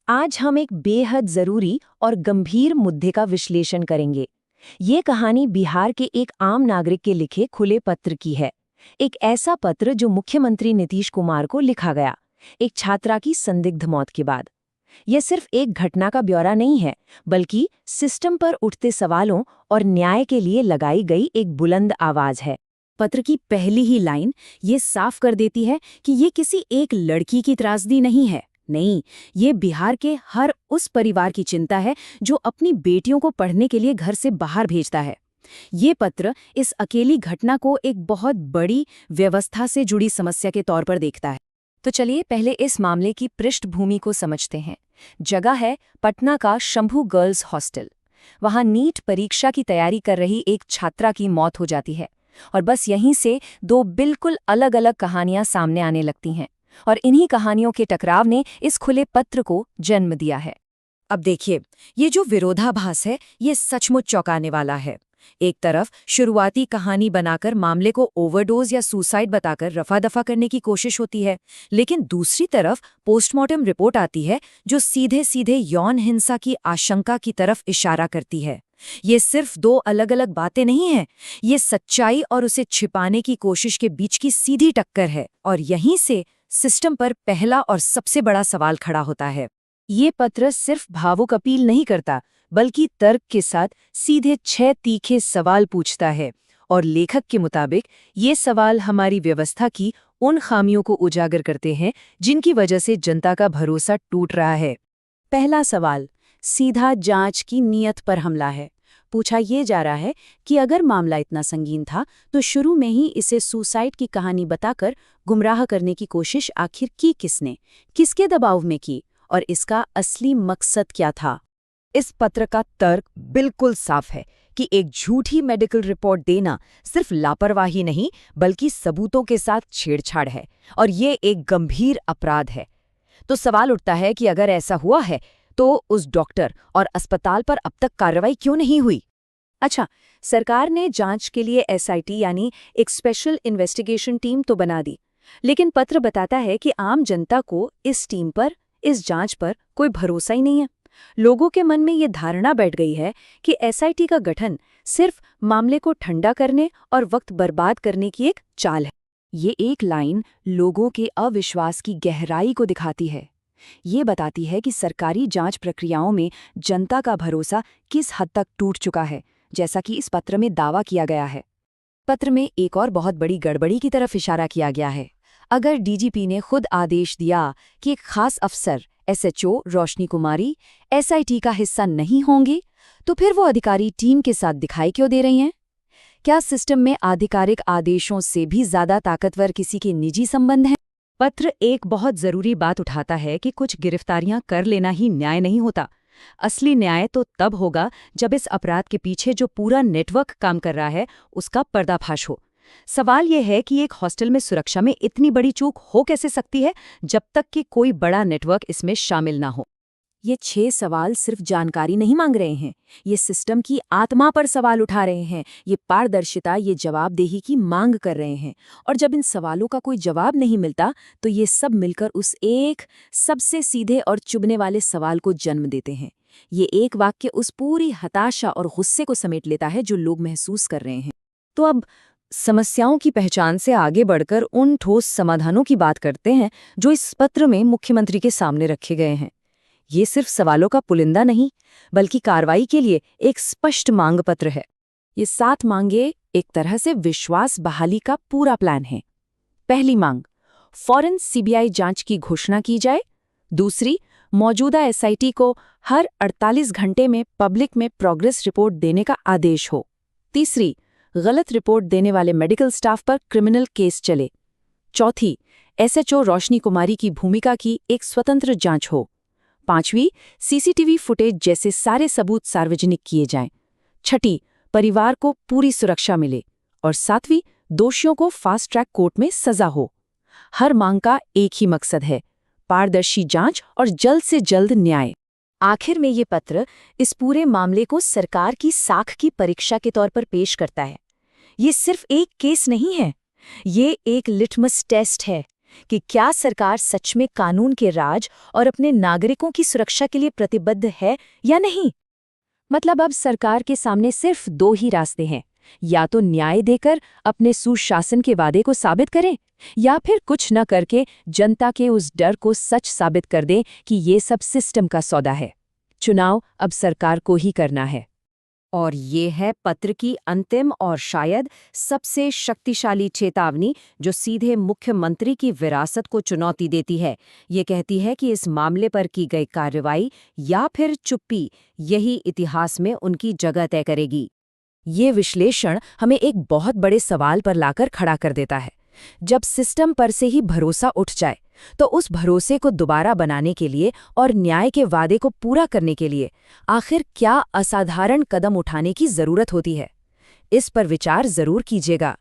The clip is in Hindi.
आज हम एक बेहद जरूरी और गंभीर मुद्दे का विश्लेषण करेंगे। ये कहानी बिहार के एक आम नागरिक के लिखे खुले पत्र की है। एक ऐसा पत्र जो मुख्यमंत्री नीतीश कुमार को लिखा गया, एक छात्रा की संदिग्ध मौत के बाद। यह सिर्फ एक घटना का ब्यौरा नहीं है, बल्कि सिस्टम पर उठते सवालों और न्याय के लिए लगाई गई एक बुलंद आवाज है। पत्र की पहली ही लाइन ये साफ कर देती है कि ये किसी एक लड़की की त्रासदी नहीं है। नहीं, ये बिहार के हर उस परिवार की चिंता है जो अपनी बेटियों को पढ़ने के लिए घर से बाहर भेजता है। ये पत्र इस अकेली घटना को एक बहुत बड़ी व्यवस्था से जुड़ी समस्या के तौर पर देखता है। तो चलिए पहले इस मामले की पृष्ठभूमि को समझते हैं। जगह है पटना का शंभू गर्ल्स हॉस्टल। वहां नीट परीक्षा की तैयारी कर रही एक छात्रा की मौत हो जाती है, और बस यहीं से दो बिल्कुल अलग अलग कहानियां सामने आने लगती हैं। और इन्हीं कहानियों के टकराव ने इस खुले पत्र को जन्म दिया है। अब देखिए, ये जो विरोधाभास है ये सचमुच चौंकाने वाला है। एक तरफ शुरुआती कहानी बनाकर मामले को ओवरडोज या सुसाइड बताकर रफा दफा करने की कोशिश होती है, लेकिन दूसरी तरफ पोस्टमार्टम रिपोर्ट आती है जो सीधे सीधे यौन हिंसा की आशंका की तरफ इशारा करती है। ये सिर्फ दो अलग अलग बातें नहीं हैं, ये सच्चाई और उसे छिपाने की कोशिश के बीच की सीधी टक्कर है। और यहीं से सिस्टम पर पहला और सबसे बड़ा सवाल खड़ा होता है। ये पत्र सिर्फ भावुक अपील नहीं करता, बल्कि तर्क के साथ सीधे 6 तीखे सवाल पूछता है। और लेखक के मुताबिक ये सवाल हमारी व्यवस्था की उन खामियों को उजागर करते हैं जिनकी वजह से जनता का भरोसा टूट रहा है। पहला सवाल सीधा जांच की नीयत पर हमला है। पूछा ये जा रहा है कि अगर मामला इतना संगीन था तो शुरू में ही इसे सुसाइड की कहानी बताकर गुमराह करने की कोशिश आखिर की किसने, किसके दबाव में की, और इसका असली मकसद क्या था। इस पत्र का तर्क बिल्कुल साफ है कि एक झूठी मेडिकल रिपोर्ट देना सिर्फ लापरवाही नहीं, बल्कि सबूतों के साथ छेड़छाड़ है, और ये एक गंभीर अपराध है। तो सवाल उठता है कि अगर ऐसा हुआ है तो उस डॉक्टर और अस्पताल पर अब तक कार्रवाई क्यों नहीं हुई। अच्छा, सरकार ने जांच के लिए एसआईटी यानी एक स्पेशल इन्वेस्टिगेशन टीम तो बना दी, लेकिन पत्र बताता है कि आम जनता को इस टीम पर, इस जांच पर कोई भरोसा ही नहीं है। लोगों के मन में ये धारणा बैठ गई है कि एसआईटी का गठन सिर्फ मामले को ठंडा करने और वक्त बर्बाद करने की एक चाल है। ये एक लाइन लोगों के अविश्वास की गहराई को दिखाती है। ये बताती है कि सरकारी जांच प्रक्रियाओं में जनता का भरोसा किस हद तक टूट चुका है, जैसा कि इस पत्र में दावा किया गया है। पत्र में एक और बहुत बड़ी गड़बड़ी की तरफ इशारा किया गया है। अगर डीजीपी ने खुद आदेश दिया कि एक खास अफसर एसएचओ रोशनी कुमारी एसआईटी का हिस्सा नहीं होंगे, तो फिर वो अधिकारी टीम के साथ दिखाई क्यों दे रही हैं? क्या सिस्टम में आधिकारिक आदेशों से भी ज्यादा ताकतवर किसी के निजी संबंध हैं? पत्र एक बहुत जरूरी बात उठाता है कि कुछ गिरफ्तारियां कर लेना ही न्याय नहीं होता। असली न्याय तो तब होगा जब इस अपराध के पीछे जो पूरा नेटवर्क काम कर रहा है उसका पर्दाफाश हो। सवाल यह है कि एक हॉस्टल में सुरक्षा में इतनी बड़ी चूक हो कैसे सकती है जब तक कि कोई बड़ा नेटवर्क इसमें शामिल ना हो। ये 6 सवाल सिर्फ जानकारी नहीं मांग रहे हैं, ये सिस्टम की आत्मा पर सवाल उठा रहे हैं, ये पारदर्शिता, ये जवाबदेही की मांग कर रहे हैं। और जब इन सवालों का कोई जवाब नहीं मिलता तो ये सब मिलकर उस एक सबसे सीधे और चुभने वाले सवाल को जन्म देते हैं। ये एक वाक्य उस पूरी हताशा और गुस्से को समेट लेता है जो लोग महसूस कर रहे हैं। तो अब समस्याओं की पहचान से आगे बढ़कर उन ठोस समाधानों की बात करते हैं जो इस पत्र में मुख्यमंत्री के सामने रखे गए हैं। ये सिर्फ सवालों का पुलिंदा नहीं, बल्कि कार्रवाई के लिए एक स्पष्ट मांग पत्र है। ये 7 मांगे एक तरह से विश्वास बहाली का पूरा प्लान है। पहली मांग, फौरन सीबीआई जांच की घोषणा की जाए। दूसरी, मौजूदा एसआईटी को हर 48 घंटे में पब्लिक में प्रोग्रेस रिपोर्ट देने का आदेश हो। तीसरी, गलत रिपोर्ट देने वाले मेडिकल स्टाफ पर क्रिमिनल केस चले। चौथी, एसएचओ रोशनी कुमारी की भूमिका की एक स्वतंत्र जांच हो। पांचवी, सीसीटीवी फुटेज जैसे सारे सबूत सार्वजनिक किए जाएं। छठी, परिवार को पूरी सुरक्षा मिले। और सातवीं, दोषियों को फास्ट ट्रैक कोर्ट में सजा हो। हर मांग का एक ही मकसद है, पारदर्शी जांच और जल्द से जल्द न्याय। आखिर में ये पत्र इस पूरे मामले को सरकार की साख की परीक्षा के तौर पर पेश करता है। ये सिर्फ एक केस नहीं है, ये एक लिटमस टेस्ट है। कि क्या सरकार सच में कानून के राज और अपने नागरिकों की सुरक्षा के लिए प्रतिबद्ध है या नहीं। मतलब अब सरकार के सामने सिर्फ दो ही रास्ते हैं, या तो न्याय देकर अपने सुशासन के वादे को साबित करें, या फिर कुछ न करके जनता के उस डर को सच साबित कर दें कि ये सब सिस्टम का सौदा है। चुनाव अब सरकार को ही करना है। और ये है पत्र की अंतिम और शायद सबसे शक्तिशाली चेतावनी, जो सीधे मुख्यमंत्री की विरासत को चुनौती देती है। ये कहती है कि इस मामले पर की गई कार्रवाई या फिर चुप्पी, यही इतिहास में उनकी जगह तय करेगी। ये विश्लेषण हमें एक बहुत बड़े सवाल पर लाकर खड़ा कर देता है। जब सिस्टम पर से ही भरोसा उठ जाए, तो उस भरोसे को दोबारा बनाने के लिए और न्याय के वादे को पूरा करने के लिए आखिर क्या असाधारण कदम उठाने की जरूरत होती है? इस पर विचार जरूर कीजिएगा।